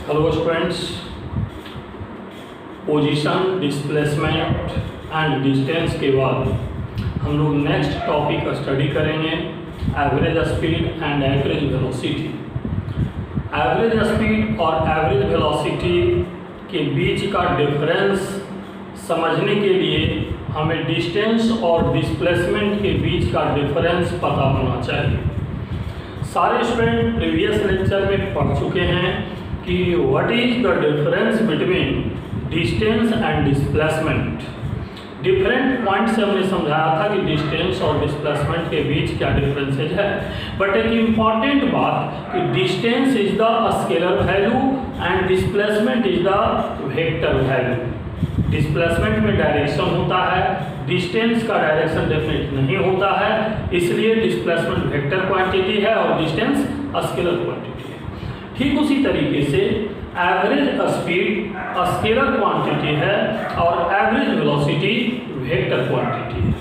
Hello students, position, displacement and distance के बाद हम लोग नेक्स्ट टॉपिक स्टडी करेंगे average speed and average velocity. Average speed और एवरेज वेलोसिटी के बीच का डिफरेंस समझने के लिए हमें डिस्टेंस और डिस्प्लेसमेंट के बीच का डिफरेंस पता होना चाहिए। सारे स्टूडेंट प्रीवियस लेक्चर में पढ़ चुके हैं कि what is the difference between distance and displacement. Different point से हमने समझाया था कि डिस्टेंस और डिस्प्लेसमेंट के बीच क्या डिफरेंसेज है। बट एक इम्पॉर्टेंट बात कि distance is the scalar value and displacement is the vector value. Displacement में डायरेक्शन होता है, डिस्टेंस का डायरेक्शन डेफिनेट नहीं होता है, इसलिए डिस्प्लेसमेंट वेक्टर क्वांटिटी है और डिस्टेंस स्केलर क्वांटिटी है। ठीक उसी तरीके से एवरेज स्पीड स्केलर क्वांटिटी है और एवरेज वेलोसिटी वेक्टर क्वांटिटी है।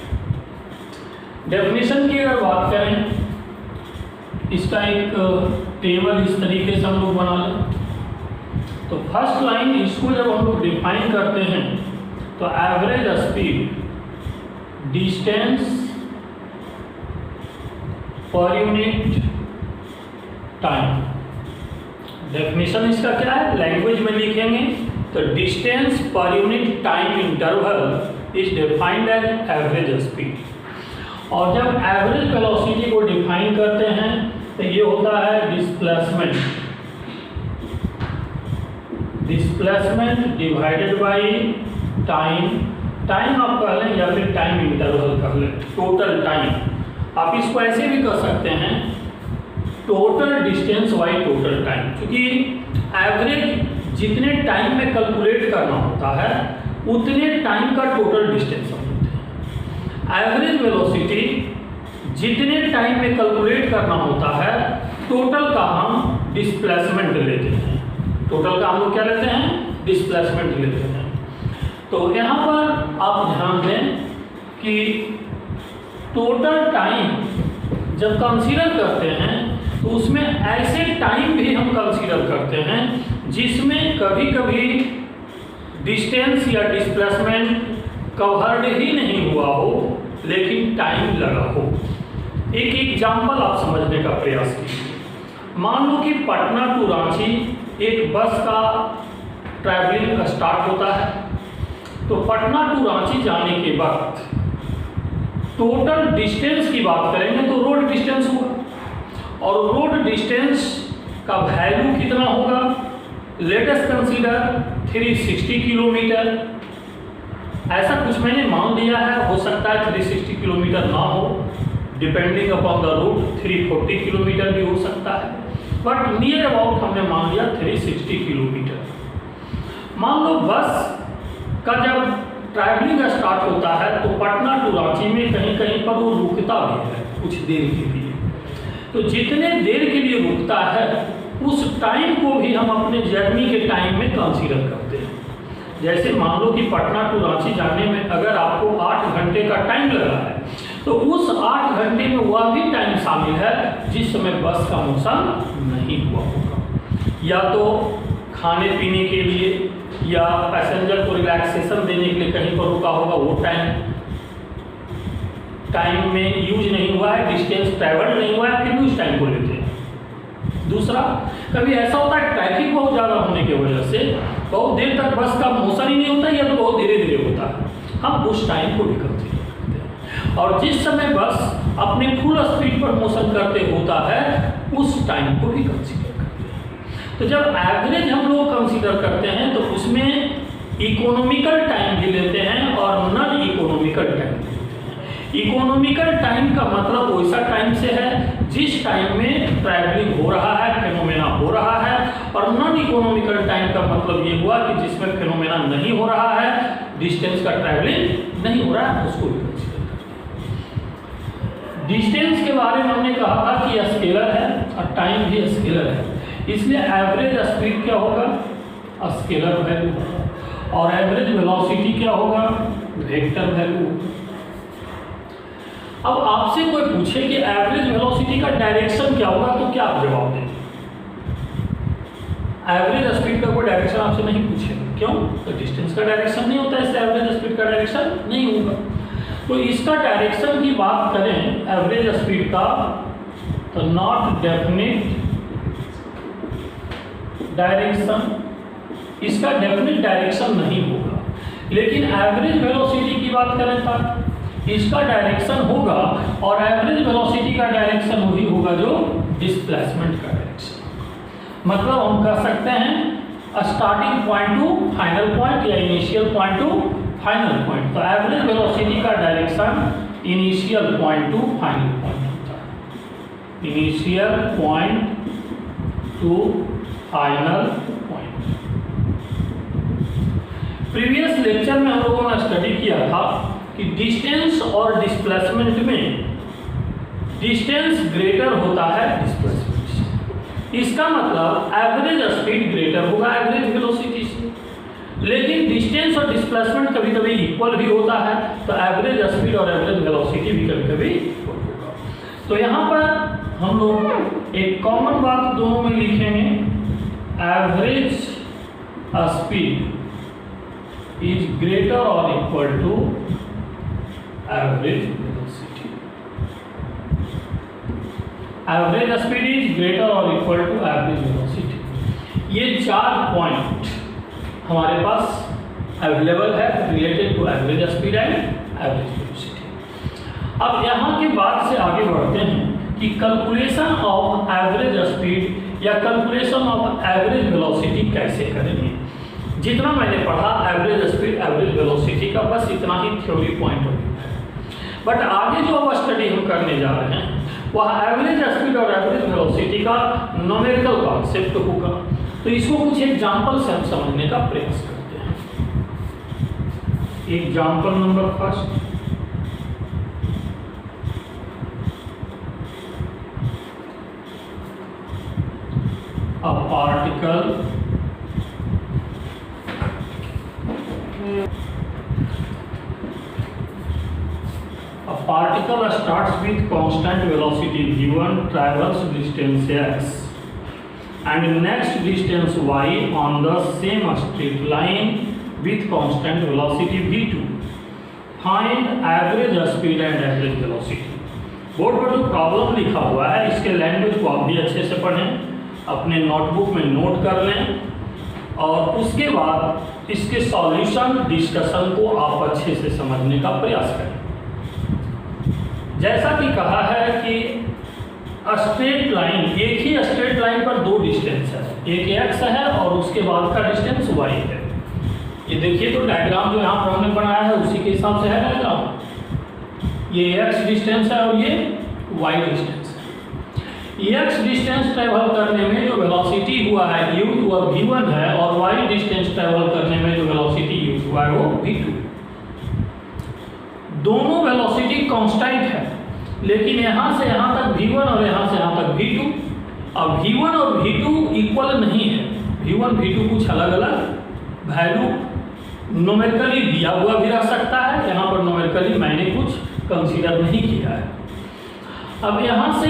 डेफिनेशन की अगर बात करें, इसका एक टेबल इस तरीके से हम लोग बना लें। तो फर्स्ट लाइन इसको जब हम लोग डिफाइन करते हैं तो average speed distance per unit time. Definition इसका क्या है, लैंग्वेज में लिखेंगे तो distance per unit time interval is defined as average speed. और जब एवरेज वेलोसिटी को डिफाइन करते हैं तो ये होता है डिस्प्लेसमेंट डिवाइडेड बाय टाइम आप कह लें या फिर टाइम इंटरवल कह लें, टोटल टाइम। आप इसको ऐसे भी कर सकते हैं total distance by total time, क्योंकि एवरेज जितने टाइम में कैलकुलेट करना होता है उतने टाइम का टोटल डिस्टेंस हम लेते हैं। एवरेज वेलोसिटी जितने टाइम में कैलकुलेट करना होता है टोटल का हम डिस्प्लेसमेंट लेते हैं। टोटल का हम लोग क्या लेते हैं, डिस्प्लेसमेंट लेते हैं। तो यहाँ पर आप ध्यान दें कि टोटल टाइम जब कंसीडर करते हैं तो उसमें ऐसे टाइम भी हम कंसीडर करते हैं जिसमें कभी कभी डिस्टेंस या डिस्प्लेसमेंट कवर्ड ही नहीं हुआ हो लेकिन टाइम लगा हो। एक एग्जाम्पल आप समझने का प्रयास कीजिए। मान लो कि पटना टू रांची एक बस का ट्रैवलिंग स्टार्ट होता है। तो पटना टू रांची जाने के बाद टोटल डिस्टेंस की बात करेंगे तो रोड डिस्टेंस होगा और रोड डिस्टेंस का वैल्यू कितना होगा, लेट अस कंसीडर 360 किलोमीटर। ऐसा कुछ मैंने मान लिया है, हो सकता है 360 किलोमीटर ना हो, depending upon the route 340 kilometre भी हो सकता है, बट नियर अबाउट हमने मान लिया 360 किलोमीटर। मान लो बस का जब ट्रैवलिंग स्टार्ट होता है तो पटना टू रांची में कहीं कहीं पर वो रुकता भी है कुछ देर के लिए। तो जितने देर के लिए रुकता है उस टाइम को भी हम अपने जर्नी के टाइम में कंसीडर करते हैं। जैसे मान लो कि पटना टू रांची जाने में अगर आपको 8 घंटे का टाइम लगा है तो उस 8 घंटे में वह भी टाइम शामिल है जिस समय बस का मोशन नहीं हुआ होगा, या तो खाने पीने के लिए या पैसेंजर को रिलैक्सेशन देने के लिए कहीं पर रुका होगा, वो टाइम में यूज नहीं हुआ है, डिस्टेंस ट्रैवल नहीं हुआ है, फिर भी उस टाइम को लेते हैं। दूसरा, कभी ऐसा होता है ट्रैफिक बहुत ज़्यादा होने की वजह से बहुत देर तक बस का मोशन ही नहीं होता या तो बहुत धीरे धीरे होता है, हम उस टाइम को भी कंसीडर करते हैं। और जिस समय बस अपने फुल स्पीड पर मोशन करते होता है उस टाइम को भी कंसीडर। तो जब एवरेज हम लोग कंसीडर करते हैं तो उसमें इकोनॉमिकल टाइम भी लेते हैं और नॉन इकोनॉमिकल टाइम भी लेते हैं। इकोनॉमिकल टाइम का मतलब वैसा टाइम से है जिस टाइम में ट्रैवलिंग हो रहा है, फेनोमेना हो रहा है, और नॉन इकोनॉमिकल टाइम का मतलब ये हुआ कि जिसमें फेनोमेना नहीं हो रहा है, डिस्टेंस का ट्रैवलिंग नहीं हो रहा है, उसको भी कंसीडर करते हैं। डिस्टेंस के बारे में हमने कहा था कि स्केलर है और टाइम भी स्केलर है, इसलिए एवरेज स्पीड क्या होगा, स्केलर वैल्यू, और एवरेज वेलोसिटी क्या होगा, वेक्टर वैल्यू। अब आपसे कोई पूछे कि एवरेज वेलोसिटी का डायरेक्शन क्या होगा तो क्या आप जवाब देंगे? एवरेज स्पीड का कोई डायरेक्शन आपसे नहीं पूछेगा, क्यों? तो डिस्टेंस का डायरेक्शन नहीं होता, इसलिए एवरेज स्पीड का डायरेक्शन नहीं होगा। तो इसका डायरेक्शन की बात करें एवरेज स्पीड का, तो नॉट डेफिनिट डायरेक्शन, इसका डेफिनिट डायरेक्शन नहीं होगा। लेकिन एवरेज वेलोसिटी की बात करें तो इसका डायरेक्शन होगा, और एवरेज वेलोसिटी का डायरेक्शन वही होगा जो डिस्प्लेसमेंट का डायरेक्शन। मतलब हम कह सकते हैं starting point to final point या initial point to final point. तो एवरेज वेलोसिटी का direction initial point to final point होता है, initial point to final point. Previous lecture में हम लोगों ने स्टडी किया था कि डिस्टेंस और डिस्प्लेसमेंट में डिस्टेंस ग्रेटर होता है डिस्प्लेसमेंट से। इसका मतलब एवरेज स्पीड ग्रेटर होगा एवरेज वेलोसिटी से, लेकिन डिस्टेंस और डिस्प्लेसमेंट कभी कभी इक्वल भी होता है, तो एवरेज स्पीड और एवरेज वेलोसिटी भी कभी कभी इक्वल होगा। तो यहाँ पर हम लोग एक कॉमन बात दोनों में लिखेंगे, एवरेज स्पीड इज ग्रेटर और equal to average velocity. Average speed is greater और इक्वल टू एवरेज वेलोसिटी। ये 4 पॉइंट हमारे पास अवेलेबल है related to average speed and average velocity. अब यहाँ के बाद से आगे बढ़ते हैं कि कैलकुलेशन ऑफ एवरेज स्पीड या कैलकुलेशन ऑफ एवरेज वेलोसिटी कैसे करेंगे। जितना मैंने पढ़ा एवरेज स्पीड एवरेज वेलोसिटी का, बस इतना ही थ्योरी पॉइंट ऑफ व्यू है। बट आगे जो अब स्टडी हम करने जा रहे हैं वह एवरेज स्पीड और एवरेज वेलोसिटी का न्यूमेरिकल कॉन्सेप्ट होगा। तो इसको कुछ एग्जांपल से हम समझने का प्रयास करते हैं। Example number first, a particle starts with constant velocity v1, travels distance x and next distance y on the same straight line with constant velocity v2. Find average speed and average velocity. Board पर जो problem लिखा हुआ है इसके language को आप भी अच्छे से पढ़ें, अपने नोटबुक में नोट कर लें, और उसके बाद इसके सॉल्यूशन डिस्कशन को आप अच्छे से समझने का प्रयास करें। जैसा कि कहा है कि स्ट्रेट लाइन, एक ही स्ट्रेट लाइन पर 2 डिस्टेंस है, एक x है और उसके बाद का डिस्टेंस y है। ये देखिए तो डायग्राम जो यहाँ पर हमने बनाया है उसी के हिसाब से है डायग्राम। ये x डिस्टेंस है और ये y डिस्टेंस है। x डिस्टेंस ट्रेवल करने में जो वेलोसिटी हुआ है u हुआ v1 है, और y डिस्टेंस ट्रेवल करने में जो वेलोसिटी u हुआ है वो v2। दोनों वेलोसिटी कांस्टेंट है, लेकिन यहाँ से यहाँ तक v1 और यहाँ से यहाँ तक v2। अब v1 और v2 इक्वल नहीं है, v1 v2 कुछ अलग अलग वैल्यू न्यूमेरिकली दिया हुआ भी रह सकता है। यहाँ पर न्यूमेरिकली मैंने कुछ कंसीडर नहीं किया है। अब यहाँ से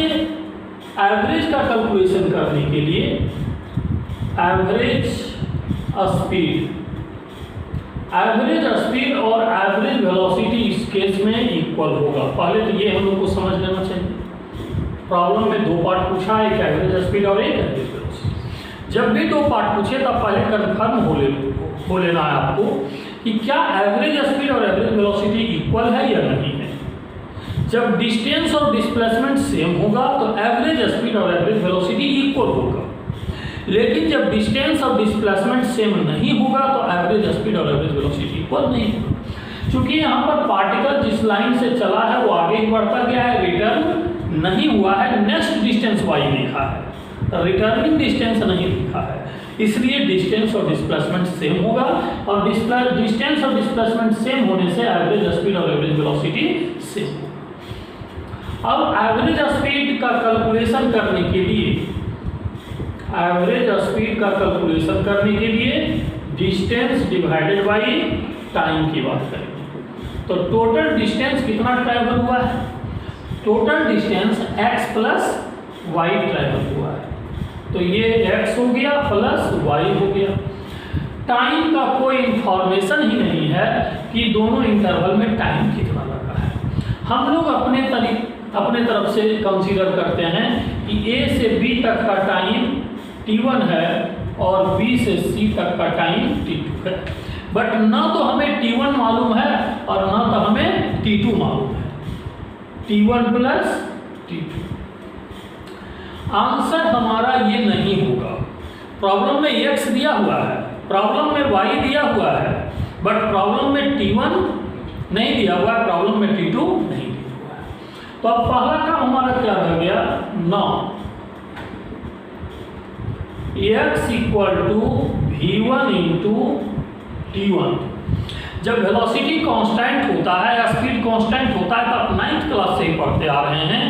एवरेज का कैलकुलेशन करने के लिए एवरेज स्पीड और एवरेज वेलोसिटी इस केस में इक्वल होगा। पहले तो ये हम लोग को समझ लेना चाहिए। प्रॉब्लम में 2 पार्ट पूछा, एक एवरेज स्पीड और एक एवरेज वेलोसिटी। जब भी 2 पार्ट पूछे तब पहले कन्फर्म हो लेना है आपको कि क्या एवरेज स्पीड और एवरेज वेलोसिटी इक्वल है या नहीं है। जब डिस्टेंस और डिस्प्लेसमेंट सेम होगा तो एवरेज स्पीड और एवरेज वेलोसिटी इक्वल होगा, लेकिन जब डिस्टेंस और डिस्प्लेसमेंट सेम नहीं होगा तो एवरेज स्पीड और एवरेज वेलोसिटी इक्वल नहीं होगा। क्योंकि यहाँ पर पार्टिकल जिस लाइन से चला है वो आगे ही बढ़ता गया है, रिटर्न नहीं हुआ है। नेक्स्ट डिस्टेंस y लिखा है, रिटर्निंग डिस्टेंस नहीं लिखा है, इसलिए डिस्टेंस और डिस्प्लेसमेंट सेम होगा, और डिस्टेंस और डिस्प्लेसमेंट सेम होने से एवरेज स्पीड और एवरेज वेलोसिटी सेम होगा। अब एवरेज स्पीड का कैलकुलेशन करने के लिए डिस्टेंस डिवाइडेड बाई टाइम की बात करेंगे। तो टोटल डिस्टेंस कितना ट्रैवल हुआ है? Total distance x plus y travel हुआ है। तो ये x हो गया प्लस y हो गया। टाइम का कोई इंफॉर्मेशन ही नहीं है कि दोनों इंटरवल में टाइम कितना लगा है। हम लोग अपने तरफ से कंसीडर करते हैं कि a से b तक का टाइम t1 है और b से c तक का टाइम t2 है, बट ना तो हमें t1 मालूम है और ना तो हमें t2 मालूम है। t1 प्लस t2 आंसर हमारा ये नहीं होगा। प्रॉब्लम में x दिया हुआ है, प्रॉब्लम में y दिया हुआ है, बट प्रॉब्लम में t1 नहीं दिया हुआ है, प्रॉब्लम में t2 नहीं दिया हुआ है। तो अब पहला काम हमारा क्या रह गया, 9 x equal to v1 into t1। जब वेलोसिटी कांस्टेंट होता है, स्पीड कांस्टेंट होता है, तो आप 9th क्लास से ही पढ़ते आ रहे हैं,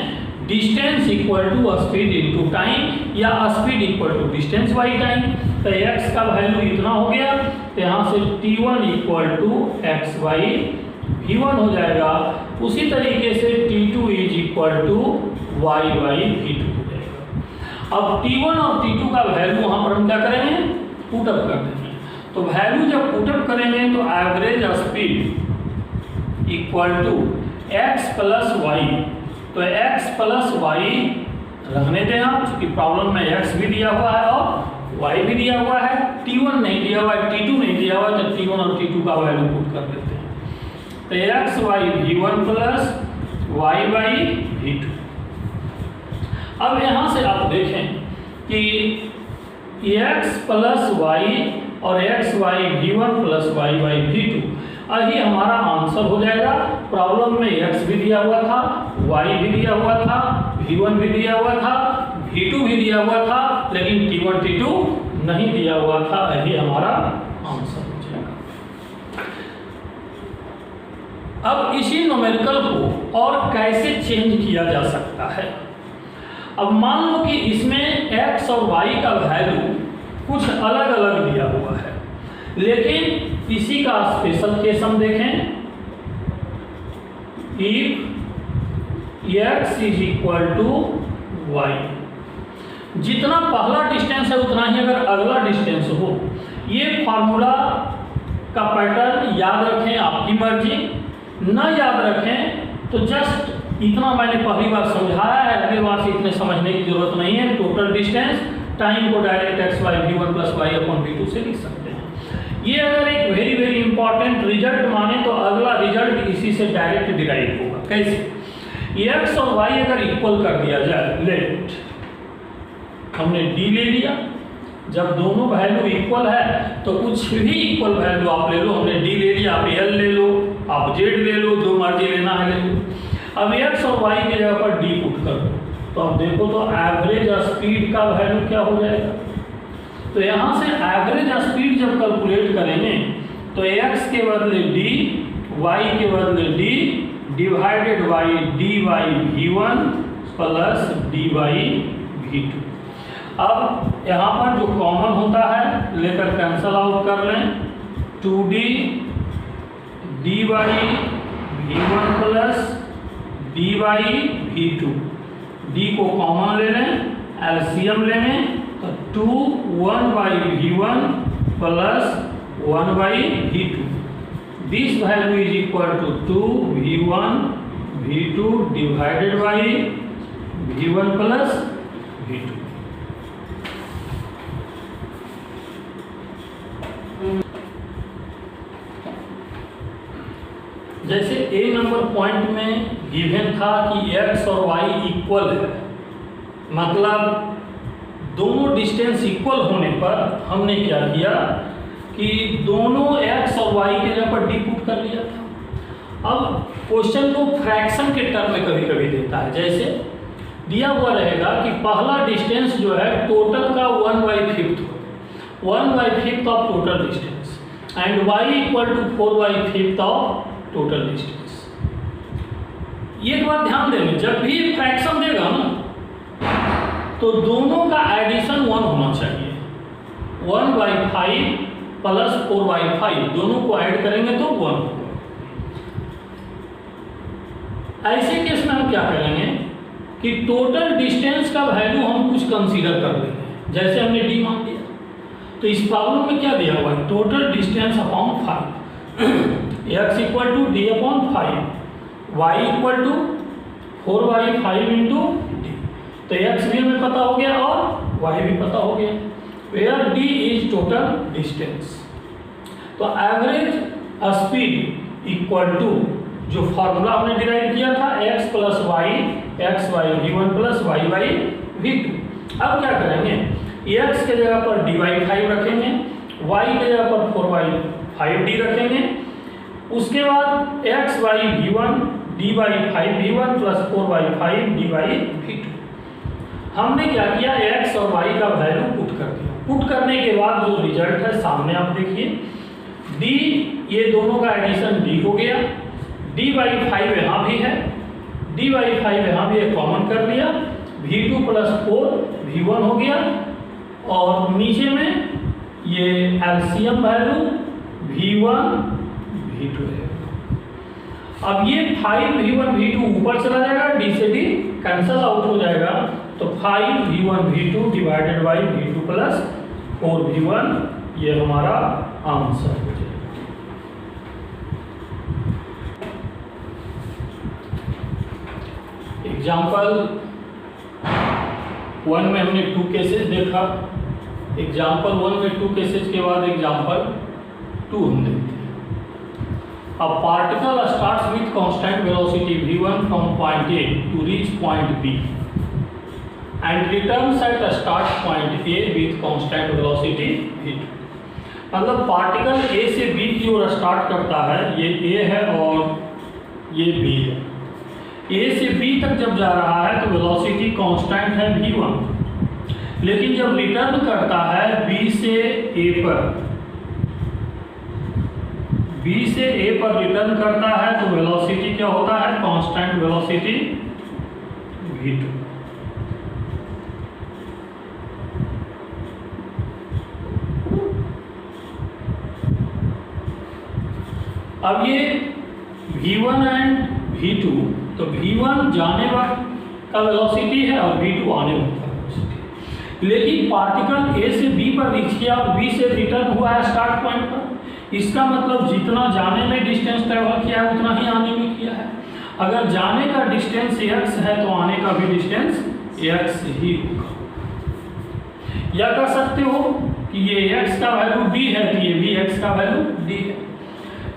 distance equal to speed into time या speed equal to distance by time. तो x का वैल्यू इतना हो गया, तो यहाँ से t1 equal to x by v1 हो जाएगा। उसी तरीके से t2 is equal to y by v2 हो जाएगा। अब t1 और t2 का वैल्यू वहाँ पर हम क्या करेंगे, पुटअप कर देंगे। तो वैल्यू जब पुटअप करेंगे तो average speed equal to x plus y, तो x प्लस वाई रखने दें आप, क्योंकि प्रॉब्लम में x भी दिया हुआ है और y भी दिया हुआ है, t1 नहीं दिया हुआ है, t2 नहीं दिया हुआ है, तो t1 और t2 का वैल्यू पुट कर देते हैं। तो x by v1 plus y by v2। अब यहाँ से आप देखें कि x प्लस y और x by v1 plus y by v2, यही हमारा आंसर हो जाएगा। प्रॉब्लम में x भी दिया हुआ था, y भी दिया हुआ था, v1 भी दिया हुआ था, v2 भी दिया हुआ था, लेकिन t1 t2 नहीं दिया हुआ था, यही हमारा आंसर हो जाएगा। अब इसी न्यूमेरिकल को और कैसे चेंज किया जा सकता है। अब मान लो कि इसमें x और y का वैल्यू कुछ अलग अलग दिया हुआ है, लेकिन इसी का स्पेशल केस हम देखें, if x is equal to y, जितना पहला डिस्टेंस है उतना ही अगर अगला डिस्टेंस हो। ये फॉर्मूला का पैटर्न याद रखें, आपकी मर्जी, न याद रखें तो जस्ट इतना मैंने पहली बार समझाया है, अगली बार से इतने समझने की जरूरत नहीं है। टोटल डिस्टेंस टाइम को direct x by v1 plus y upon v2 से लिख सकते हैं। ये अगर एक वेरी वेरी इंपॉर्टेंट रिजल्ट माने तो अगला रिजल्ट इसी से डायरेक्ट डिराइव होगा। कैसे, x और y अगर इक्वल कर दिया जाए, लेट हमने d ले लिया, जब दोनों वैल्यू इक्वल है तो कुछ भी इक्वल वैल्यू आप ले लो। हमने d ले लिया, आप l ले लो, आप z ले लो, जो मर्जी लेना है ले लो। अब x और y की जगह पर d पुट कर दो, तो अब देखो तो एवरेज स्पीड का वैल्यू क्या हो जाएगा। तो यहाँ से एवरेज स्पीड जब कैलकुलेट करेंगे तो x के बदले d, y के बदले d divided by d by v1 plus d by v2। अब यहाँ पर जो कॉमन होता है लेकर कैंसल आउट कर लें, 2d d by v1 plus d by v2, d को कॉमन ले लें, एलसीएम लेंगे तो 2 1 by v1 plus 1 by v2। This value is equal to 2 v1 v2 divided by v1 plus v2। जैसे ए नंबर पॉइंट में given था कि x और y इक्वल है, मतलब दोनों डिस्टेंस इक्वल होने पर हमने क्या किया कि दोनों x और y के जगह पर d पुट कर लिया था। अब क्वेश्चन को फ्रैक्शन के टर्म में कभी कभी देता है, जैसे दिया हुआ रहेगा कि पहला डिस्टेंस जो है टोटल का 1/5 1/5 of total distance and y equal to 4/5 of total distance. ये बात ध्यान देना, जब भी फ्रैक्शन देगा ना तो दोनों का एडिशन 1 होना चाहिए। 1/5 प्लस 4/5 दोनों को ऐड करेंगे तो 1 होगा। ऐसे केस में हम क्या करेंगे कि टोटल डिस्टेंस का वैल्यू हम कुछ कंसीडर कर लेंगे। जैसे हमने डी मान दिया। तो इस प्रॉब्लम में क्या दिया हुआ है, total distance upon 5 x equal to d upon 5, y equal to 4/5 into d. तो x भी हमें पता हो गया और y भी पता हो गया, where d is total distance. तो एवरेज स्पीड इक्वल टू जो फॉर्मूला हमने डिराइव किया था x plus y x y v1 plus y y v2। अब क्या करेंगे, x के जगह पर dy5 रखेंगे, y के जगह पर 4/5d रखेंगे। उसके बाद x y v1 dy5 v1 plus 4/5 dy v2। हमने क्या किया, x और y का वैल्यू पुट कर दिया। पुट करने के बाद जो रिजल्ट है सामने आप देखिए, d ये दोनों का एडिशन d हो गया, dy5 यहाँ भी है, dy5 यहाँ भी कॉमन कर लिया, v2 प्लस 4 v1 हो गया, और नीचे में ये एलसीएम वैल्यू v1 v2 है। अब ये 5 v1 v2 ऊपर चला जाएगा, d से d कैंसल आउट हो जाएगा, तो 5 v1 v2 divided by v2 plus 4 v1 ये हमारा आंसर हो जाएगा। एग्जाम्पल 1 में हमने 2 केसेस देखा, एग्जाम्पल 1 में 2 केसेस के बाद एग्जाम्पल 2 हम देखते हैं। A particle starts with constant velocity v1 from point A to reach point B and returns at start point A with constant velocity v2। मतलब पार्टिकल A से B की ओर स्टार्ट करता है, ये A है और ये B है। A से B तक जब जा रहा है तो वेलोसिटी कांस्टेंट है v1, लेकिन जब रिटर्न करता है B से A पर, B से A पर रिटर्न करता है तो वेलोसिटी क्या होता है, कांस्टेंट वेलोसिटी v2। अब ये v1 एंड v2, तो v1 जाने का वेलोसिटी है और v2 आने वाला वेलोसिटी, लेकिन पार्टिकल A से B पर रीच किया और B से रिटर्न हुआ है स्टार्ट पॉइंट पर। इसका मतलब जितना जाने में डिस्टेंस ट्रेवल किया है उतना ही आने में किया है। अगर जाने का डिस्टेंस x है तो आने का भी डिस्टेंस x ही होगा। या कह सकते हो कि ये x का वैल्यू d है तो ये भी x का वैल्यू d है।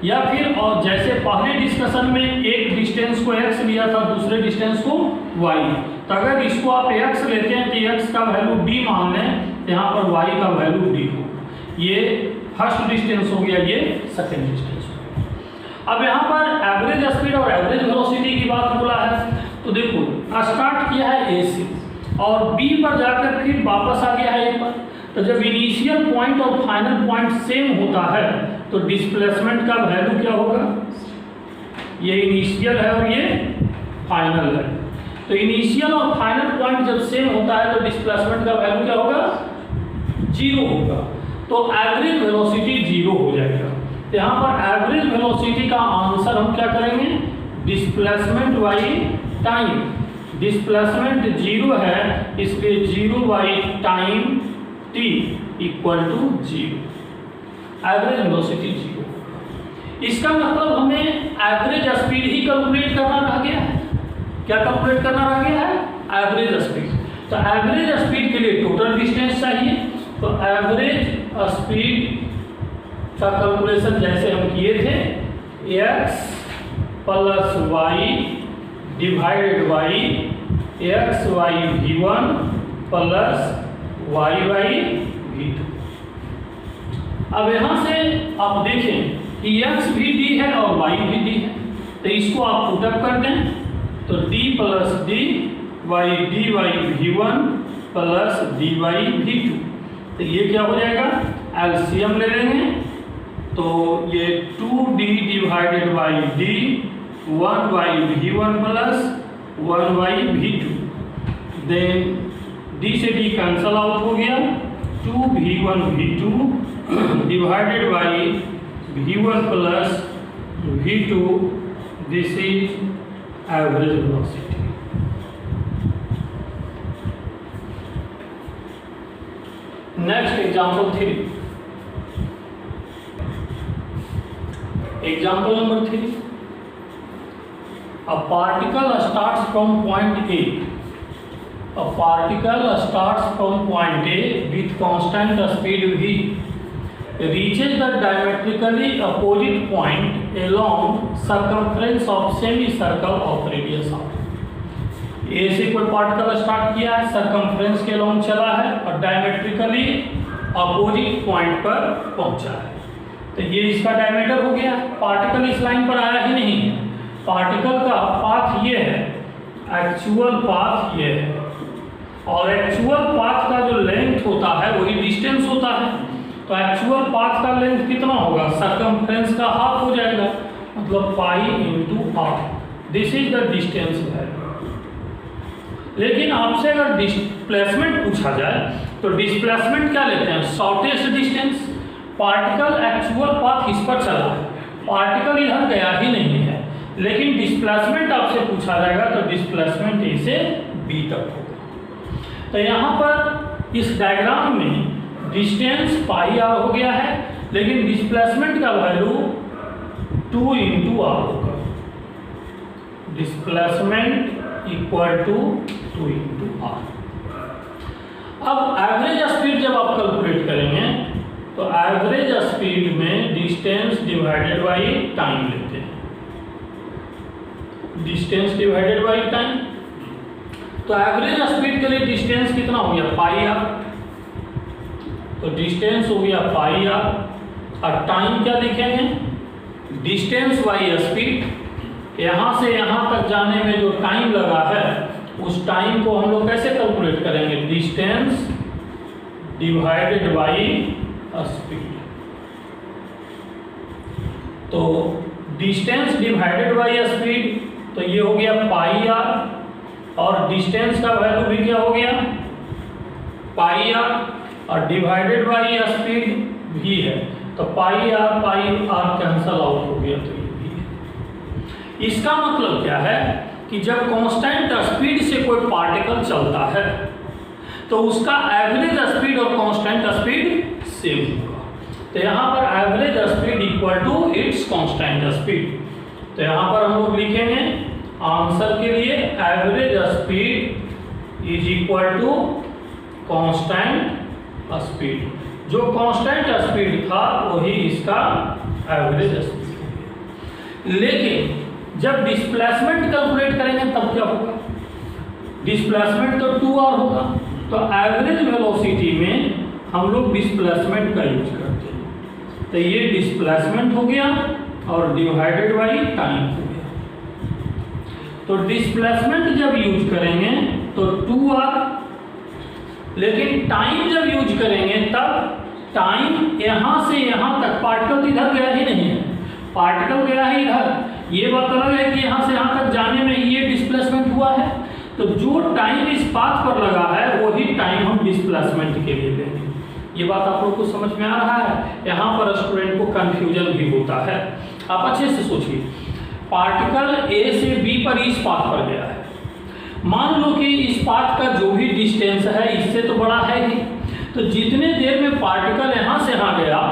या फिर और जैसे पहले डिस्कशन में एक डिस्टेंस को x लिया था, दूसरे डिस्टेंस को y, तो अगर इसको आप x लेते हैं तो x का वैल्यू d मान लें, तो यहाँ पर y का वैल्यू d हो। ये फर्स्ट डिस्टेंस हो गया, ये सेकेंड डिस्टेंस हो गया। अब यहाँ पर एवरेज स्पीड और एवरेज वेलोसिटी की बात बोला है, तो देखो स्टार्ट किया है A से और B पर जाकर फिर वापस आ गया है A पर। तो जब इनिशियल पॉइंट और फाइनल पॉइंट सेम होता है तो डिस्प्लेसमेंट का वैल्यू क्या होगा, ये इनिशियल है और ये फाइनल है। तो इनिशियल और फाइनल पॉइंट जब सेम होता है तो डिस्प्लेसमेंट का वैल्यू क्या होगा, 0 होगा। तो एवरेज वेलोसिटी 0 हो जाएगा। तो यहाँ पर एवरेज वेलोसिटी का आंसर हम क्या करेंगे, डिस्प्लेसमेंट बाई टाइम। डिस्प्लेसमेंट 0 है इसलिए 0 by time t equal to 0, average velocity 0। इसका मतलब हमें एवरेज स्पीड ही कैलकुलेट करना रह गया है। क्या कैलकुलेट करना रह गया है, एवरेज स्पीड। तो एवरेज स्पीड के लिए टोटल डिस्टेंस चाहिए, तो एवरेज स्पीड का कैलकुलेशन जैसे हम किए थे, x plus y divided by x y v1 plus y by v2। अब यहाँ से आप देखें कि x भी d है और y भी d है, तो इसको आप पुटअप कर दें तो d plus d y dy v1 plus dy v2। तो ये क्या हो जाएगा, एलसीएम ले लेंगे तो ये 2d divided by d 1 by v1 plus 1 by v2। Then d से d कैंसल आउट हो गया, 2v1 v2 divided by v1 plus v2। This is average velocity. Next example 3, example number 3, a particle starts from point A, a particle starts from point A with constant speed v, reaches the diametrically opposite point along circumference of semicircle of radius r। ए से कोई particle start किया है, circumference के long चला है और diametrically opposite point पर पहुंचा है। तो ये इसका डायमीटर हो गया। पार्टिकल इस लाइन पर आया ही नहीं है, पार्टिकल का पाथ ये है, एक्चुअल पाथ ये है, और एक्चुअल पाथ का जो लेंथ होता है वही डिस्टेंस होता है। तो एक्चुअल पाथ का लेंथ कितना होगा, सर्कमफ्रेंस का हाफ हो जाएगा, मतलब pi into half. This is the distance value. लेकिन आपसे अगर डिस्प्लेसमेंट पूछा जाए तो डिस्प्लेसमेंट क्या लेते हैं, shortest distance. Particle actual path इस पर चला है, पार्टिकल इधर गया ही नहीं है, लेकिन डिस्प्लेसमेंट आपसे पूछा जाएगा तो डिस्प्लेसमेंट ए से बी तक होगा। तो यहाँ पर इस डायग्राम में डिस्टेंस पाई आर हो गया है, लेकिन डिस्प्लेसमेंट का वैल्यू 2 इंटू आर होगा। Displacement equal to 2 into r. अब एवरेज स्पीड जब आप कैलकुलेट करेंगे तो एवरेज स्पीड में डिस्टेंस डिवाइडेड बाई टाइम लेते हैं, डिस्टेंस डिवाइडेड बाई टाइम। तो एवरेज स्पीड के लिए डिस्टेंस कितना हो गया, पाई आर। तो डिस्टेंस हो गया पाई आर, और टाइम क्या लिखेंगे, डिस्टेंस बाई स्पीड। यहाँ से यहाँ तक जाने में जो टाइम लगा है उस टाइम को हम लोग कैसे कैलकुलेट करेंगे, डिस्टेंस डिवाइडेड बाई स्पीड। तो डिस्टेंस डिवाइडेड बाई स्पीड, तो ये हो गया पाई आर, और डिस्टेंस का वैल्यू भी क्या हो गया, पाई आर, और डिवाइडेड बाई स्पीड भी है, तो पाई आर कैंसल आउट हो गया। तो इसका मतलब क्या है कि जब कांस्टेंट स्पीड से कोई पार्टिकल चलता है तो उसका एवरेज स्पीड और कांस्टेंट स्पीड सेम होगा। तो यहाँ पर average speed equal to its constant speed. तो यहाँ पर हम लोग लिखेंगे आंसर के लिए average speed is equal to constant speed. जो कांस्टेंट स्पीड था वही इसका एवरेज स्पीड। लेकिन जब डिस्प्लेसमेंट कैलकुलेट करेंगे तब क्या होगा, डिस्प्लेसमेंट तो 2r होगा। तो एवरेज वेलोसिटी में हम लोग डिस्प्लेसमेंट का यूज करते हैं। तो ये डिस्प्लेसमेंट हो गया और डिवाइडेड बाई टाइम हो गया। तो डिस्प्लेसमेंट जब यूज करेंगे तो 2r, लेकिन टाइम जब यूज करेंगे तब टाइम यहाँ से यहाँ तक, पार्टिकल इधर गया ही नहीं है, पार्टिकल गया है इधर। ये बात अलग है कि यहाँ से यहाँ तक जाने में ये डिस्प्लेसमेंट हुआ है, तो जो टाइम इस पाथ पर लगा है वही टाइम हम डिस्प्लेसमेंट के लिए लेंगे। ये बात आप लोग को समझ में आ रहा है। यहाँ पर स्टूडेंट को कंफ्यूजन भी होता है। आप अच्छे से सोचिए, पार्टिकल ए से बी पर इस पाथ पर गया है, मान लो कि इस पाथ का जो भी डिस्टेंस है इससे तो बड़ा है ही, तो जितने देर में पार्टिकल यहाँ से यहाँ गया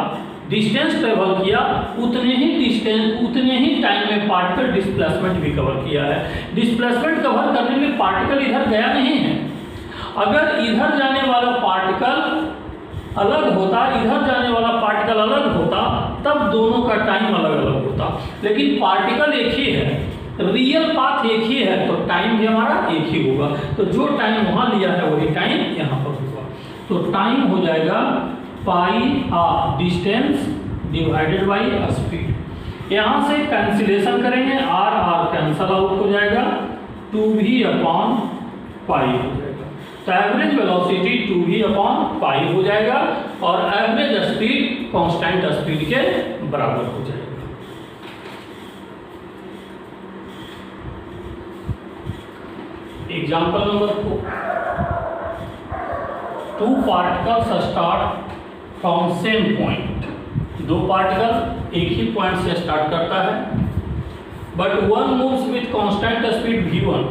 डिस्टेंस ट्रेवल किया उतने ही टाइम में पार्टिकल डिस्प्लेसमेंट भी कवर किया है। डिस्प्लेसमेंट कवर करने में पार्टिकल इधर गया नहीं है। अगर इधर जाने वाला पार्टिकल अलग होता, इधर जाने वाला पार्टिकल अलग होता, तब दोनों का टाइम अलग अलग होता। लेकिन पार्टिकल एक ही है, रियल पाथ एक ही है, तो टाइम भी हमारा एक ही होगा। तो जो टाइम वहाँ लिया है वही टाइम यहाँ पर होगा। तो टाइम हो जाएगा pi r, distance divided by speed. यहाँ से कैंसिलेशन करेंगे, आर आर कैंसल आउट हो जाएगा, 2v अपॉन पाई हो जाएगा। तो average velocity 2v upon pi हो जाएगा और एवरेज स्पीड कांस्टेंट स्पीड के बराबर हो जाएगा। Example number 4, 2 particles start from same point. 2 particle एक ही पॉइंट से स्टार्ट करता है, but one moves with constant speed v1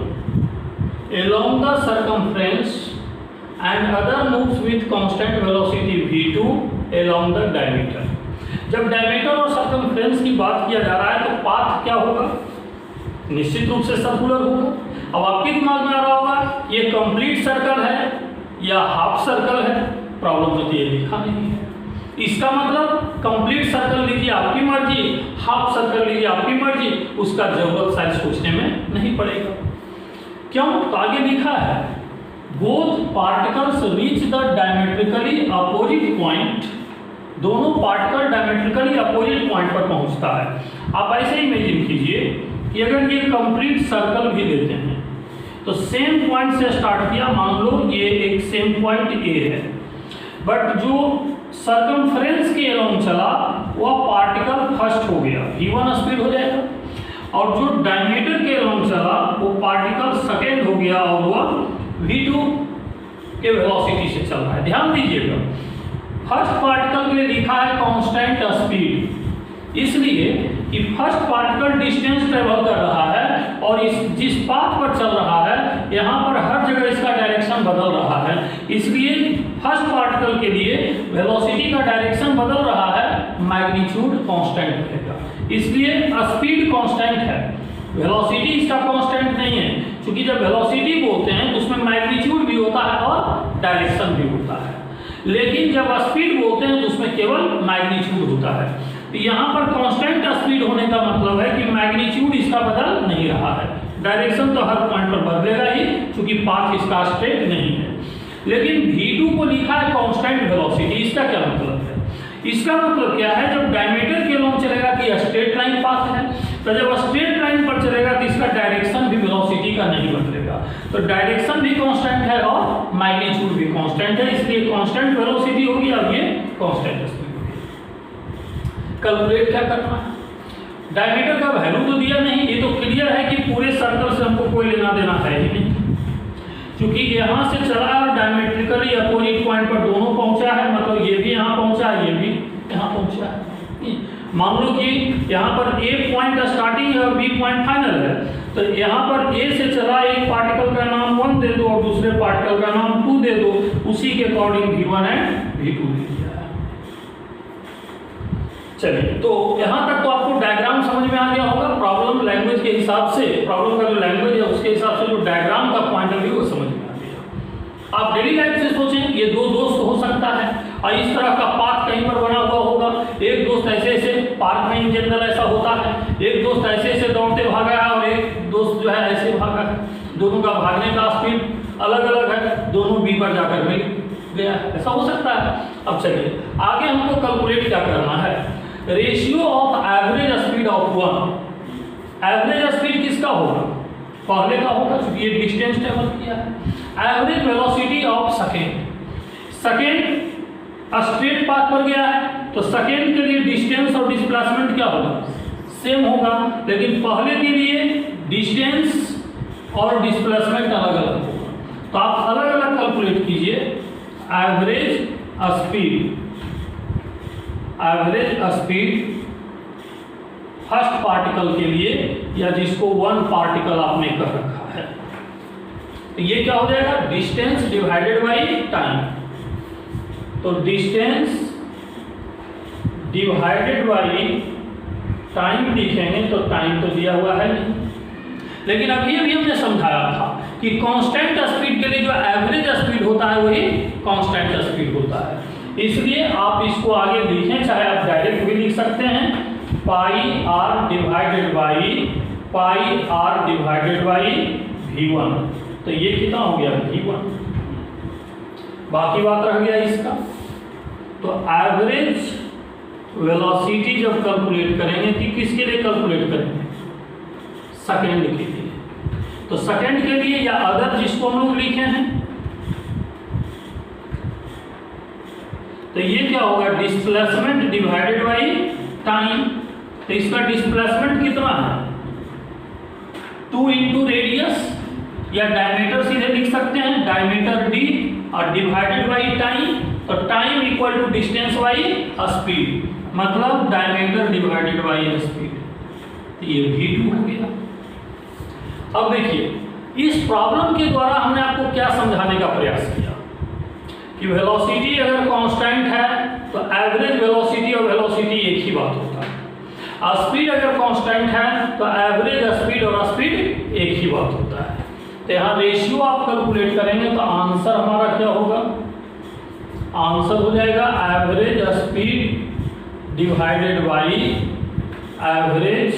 along the circumference and other moves with constant velocity v2 along the diameter। जब diameter और circumference की बात किया जा रहा है तो पाथ क्या होगा, निश्चित रूप से सर्कुलर होगा। अब आपके दिमाग में आ रहा होगा ये कंप्लीट सर्कल है या हाफ सर्कल है, प्रॉब्लम में तो ये लिखा नहीं है। इसका मतलब कंप्लीट सर्कल लीजिए आपकी मर्जी, हाफ सर्कल लीजिए आपकी मर्जी, उसका जरूरत साइज सोचने में नहीं पड़ेगा। क्यों? तो आगे लिखा है both particles reach the diametrically opposite point, दोनों पार्टिकल डायमेट्रिकली अपोजिट पॉइंट पर पहुंचता है। आप ऐसे इमेजिन कीजिए कि अगर ये कंप्लीट सर्कल भी लेते हैं तो सेम पॉइंट से स्टार्ट किया, मान लो ये एक सेम पॉइंट ए है, बट जो सर्कमफ्रेंस के अलोंग चला वह पार्टिकल फर्स्ट हो गया, v1 स्पीड हो जाएगा, और जो डायमीटर के अलोंग चला वो पार्टिकल सेकेंड हो गया और वह v2 के वेलोसिटी से चल रहा है। ध्यान दीजिएगा फर्स्ट पार्टिकल के लिए लिखा है कांस्टेंट स्पीड, इसलिए कि फर्स्ट पार्टिकल डिस्टेंस ट्रेवल कर रहा है और जिस पाथ पर चल रहा है यहाँ पर हर जगह इसका डायरेक्शन बदल रहा है, इसलिए फर्स्ट पार्टिकल के लिए वेलोसिटी का डायरेक्शन बदल रहा है, मैग्नीट्यूड कांस्टेंट रहेगा, इसलिए स्पीड कांस्टेंट है, वेलोसिटी इसका कांस्टेंट नहीं है। क्योंकि जब वेलोसिटी बोलते हैं तो उसमें मैग्नीट्यूड भी होता है और डायरेक्शन भी होता है, लेकिन जब स्पीड बोलते हैं तो उसमें केवल मैग्नीट्यूड होता है। तो यहाँ पर कांस्टेंट स्पीड होने का मतलब है कि मैग्नीट्यूड इसका बदल नहीं रहा है, डायरेक्शन तो हर पॉइंट पर बदलेगा ही क्योंकि पाथ इसका स्ट्रेट नहीं है। लेकिन v2 को लिखा है कांस्टेंट वेलोसिटी, इसका क्या मतलब है? इसका मतलब क्या है, जब डायमीटर के अलोंग चलेगा कि स्ट्रेट लाइन पाथ है, तो जब स्ट्रेट लाइन पर चलेगा तो इसका डायरेक्शन भी वेलोसिटी का नहीं बदलेगा, तो डायरेक्शन भी कांस्टेंट है और मैग्नीट्यूड भी कांस्टेंट है, इसलिए कांस्टेंट वेलोसिटी होगी और ये कांस्टेंट स्पीड होगी। कैलकुलेट क्या करना है, डायमीटर का वैल्यू तो दिया नहीं, ये तो क्लियर है कि पूरे सर्कल से हमको कोई लेना देना है ही नहीं, क्योंकि यहाँ से चला और डायमेट्रिकली अपोजिट पॉइंट पर दोनों पहुंचा है, मतलब ये भी यहाँ पहुंचा है, ये भी यहाँ पहुंचा है। मान लो कि यहाँ पर ए पॉइंट स्टार्टिंग है और बी पॉइंट फाइनल है, तो यहाँ पर ए से चला एक पार्टिकल का नाम 1 दे दो और दूसरे पार्टिकल का नाम 2 दे दो, उसी के अकॉर्डिंग v1 एंड v2 दे दिया है। चलिए, तो यहाँ तक तो आपको डायग्राम समझ में आ गया होगा। प्रॉब्लम लैंग्वेज के हिसाब से, प्रॉब्लम का जो लैंग्वेज है उसके हिसाब से जो डायग्राम का पॉइंट ऑफ व्यू समझ में आ गया। आप डेली लाइफ से सोचें, ये दो दोस्त हो सकता है और इस तरह का पाथ कहीं पर बना हुआ होगा, एक दोस्त ऐसे ऐसे, पार्क में इन जनरल ऐसा होता है, एक दोस्त ऐसे ऐसे दौड़ते भागा है और एक दोस्त जो है ऐसे भागा है, दोनों का भागने का स्पीड अलग अलग है, दोनों बी पर जाकर मिल गया, ऐसा हो सकता है। अब चलिए आगे हमको कैलकुलेट क्या करना है, ratio of average speed of one. Average speed किसका होगा, पहले का होगा क्योंकि ये डिस्टेंस ट्रेवल किया है। Average velocity of second, second straight path पर गया है तो सेकेंड के लिए डिस्टेंस और डिस्प्लेसमेंट क्या होगा, सेम होगा, लेकिन पहले के लिए डिस्टेंस और डिस्प्लेसमेंट अलग अलग होगा। तो आप अलग अलग कैलकुलेट कीजिए average speed, average speed first particle के लिए या जिसको वन पार्टिकल आपने कर रखा है, तो ये क्या हो जाएगा, डिस्टेंस डिवाइडेड बाई टाइम। तो डिस्टेंस डिवाइडेड बाई टाइम लिखेंगे तो टाइम तो दिया हुआ है नहीं, लेकिन अभी हमने समझाया था कि कांस्टेंट स्पीड के लिए जो एवरेज स्पीड होता है वही कांस्टेंट स्पीड होता है, इसलिए आप इसको आगे लिखें, चाहे आप डायरेक्ट भी लिख सकते हैं, पाई आर डिवाइडेड बाई v1। तो ये कितना हो गया v1, बाकी बात रह गया इसका। तो एवरेज वेलोसिटी जब कैलकुलेट करेंगे कि किसके लिए कैलकुलेट करेंगे, सेकेंड के लिए, तो सेकेंड के लिए या अदर जिसको हम लोग लिखे हैं, तो ये क्या होगा, डिस्प्लेसमेंट डिवाइडेड बाई टाइम। तो इसका डिस्प्लेसमेंट कितना है, 2 इंटू रेडियस, या डायमीटर सीधे लिख सकते हैं, डायमीटर d और डिवाइडेड बाई टाइम, तो time equal to distance by speed, मतलब डायमीटर डिवाइडेड बाई स्पीड, तो ये v2 हो गया। अब देखिए इस प्रॉब्लम के द्वारा हमने आपको क्या समझाने का प्रयास किया, कि वेलोसिटी अगर कांस्टेंट है तो एवरेज वेलोसिटी और वेलोसिटी एक ही बात होता है, स्पीड अगर कांस्टेंट है तो एवरेज स्पीड और स्पीड एक ही बात होता है। तो यहाँ रेशियो आप कैलकुलेट करेंगे तो आंसर हमारा क्या होगा, आंसर हो जाएगा average speed divided by average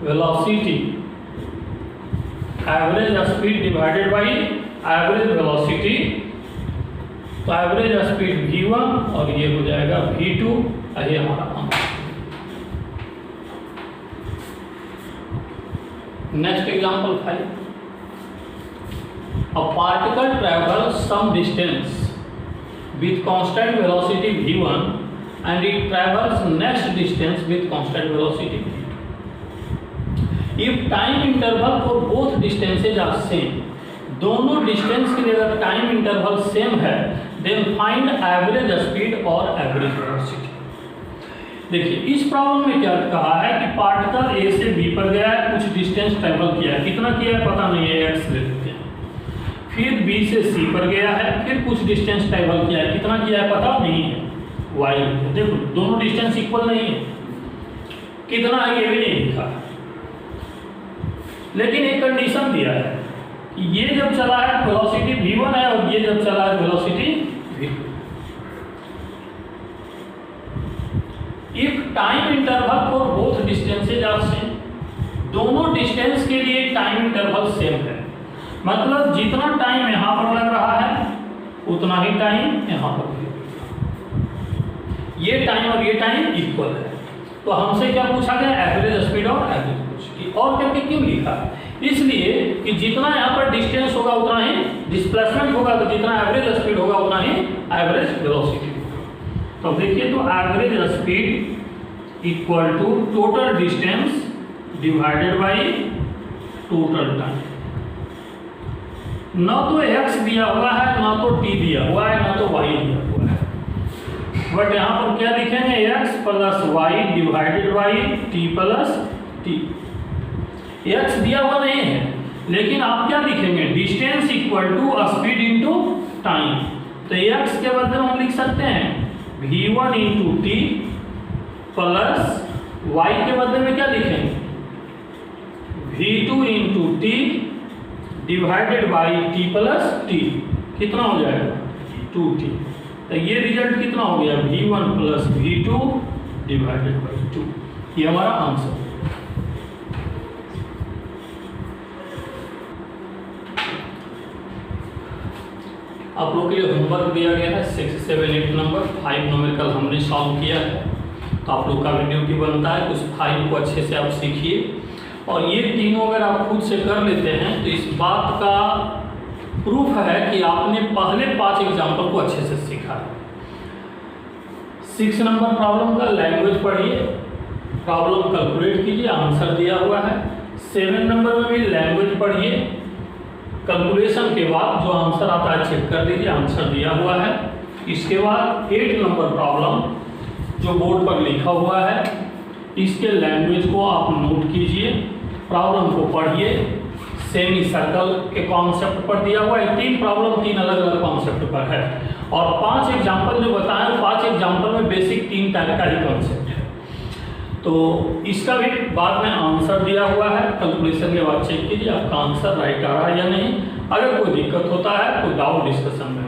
velocity, average speed divided by average velocity. तो एवरेज स्पीड v1 और ये हो जाएगा v2, ये हमारा answer. Next example 5, a particle travels some distance with constant velocity v1 and it travels next distance with constant velocity v2. If time interval for both distances are same, दोनों distance के लिए अगर time interval same है, then find average speed और average velocity. देखिए इस problem में क्या कहा है कि पार्टिकल ए से बी पर गया है, कुछ डिस्टेंस ट्रेवल किया है, कितना किया है पता नहीं है, एक्स ले लेते हैं। फिर बी से सी पर गया है, फिर कुछ डिस्टेंस ट्रेवल किया है, कितना किया है पता नहीं है, वाई। देखो दोनों डिस्टेंस इक्वल नहीं है, कितना है ये भी नहीं लिखा, लेकिन एक कंडीशन दिया है कि ये जब चला है वेलोसिटी v1 है और ये जब चला है velocity v2। If time interval for both distances are same, दोनों डिस्टेंस के लिए टाइम इंटरवल सेम है, मतलब जितना टाइम यहाँ पर लग रहा है उतना ही टाइम यहाँ पर भी, ये टाइम और ये टाइम इक्वल है। तो हमसे क्या पूछा गया, एवरेज स्पीड और एवरेज वेलोसिटी। और करके क्यों लिखा है, इसलिए कि जितना यहाँ पर डिस्टेंस होगा उतना ही डिस्प्लेसमेंट होगा, तो जितना एवरेज स्पीड होगा उतना ही एवरेज वेलोसिटी होगा। तो देखिए तो average speed equal to total distance divided by total time. न तो x दिया हुआ है, ना तो t दिया हुआ है, ना तो y दिया हुआ है, बट यहाँ पर क्या लिखेंगे, x plus y divided by t plus t. x दिया हुआ नहीं है, लेकिन आप क्या लिखेंगे, distance equal to speed into time. तो x के बदले हम लिख सकते हैं v1 into T plus y के बदले में क्या लिखेंगे, v2 into T divided by T plus T. कितना हो जाएगा 2t। तो ये रिजल्ट कितना हो गया, v1 plus v2 divided by 2। ये हमारा आंसर। आप लोग के लिए होमवर्क दिया गया है 6, 7, 8 नंबर 5 न्यूमेरिकल हमने सॉल्व किया है, तो आप लोग का भी ड्यूटी बनता है उस 5 को अच्छे से आप सीखिए। और ये तीनों अगर आप खुद से कर लेते हैं तो इस बात का प्रूफ है कि आपने पहले 5 एग्जाम्पल को अच्छे से सीखा है। 6 नंबर प्रॉब्लम का लैंग्वेज पढ़िए, प्रॉब्लम कैलकुलेट कीजिए, आंसर दिया हुआ है। 7 नंबर में भी लैंग्वेज पढ़िए, कैलकुलेशन के बाद जो आंसर आता है चेक कर लीजिए, आंसर दिया हुआ है। इसके बाद 8 नंबर प्रॉब्लम जो बोर्ड पर लिखा हुआ है, इसके लैंग्वेज को आप नोट कीजिए, प्रॉब्लम को पढ़िए, सेमी सर्कल के कॉन्सेप्ट पर दिया हुआ है। 3 प्रॉब्लम 3 अलग अलग कॉन्सेप्ट पर है, और 5 एग्जाम्पल जो बताएं 5 एग्जाम्पल में बेसिक 3 टाइप का ही कॉन्सेप्ट है। तो इसका भी बाद में आंसर दिया हुआ है, कैलकुलेशन के बाद चेक कीजिए आपका आंसर राइट आ रहा है या नहीं। अगर कोई दिक्कत होता है तो डाउट डिस्कशन में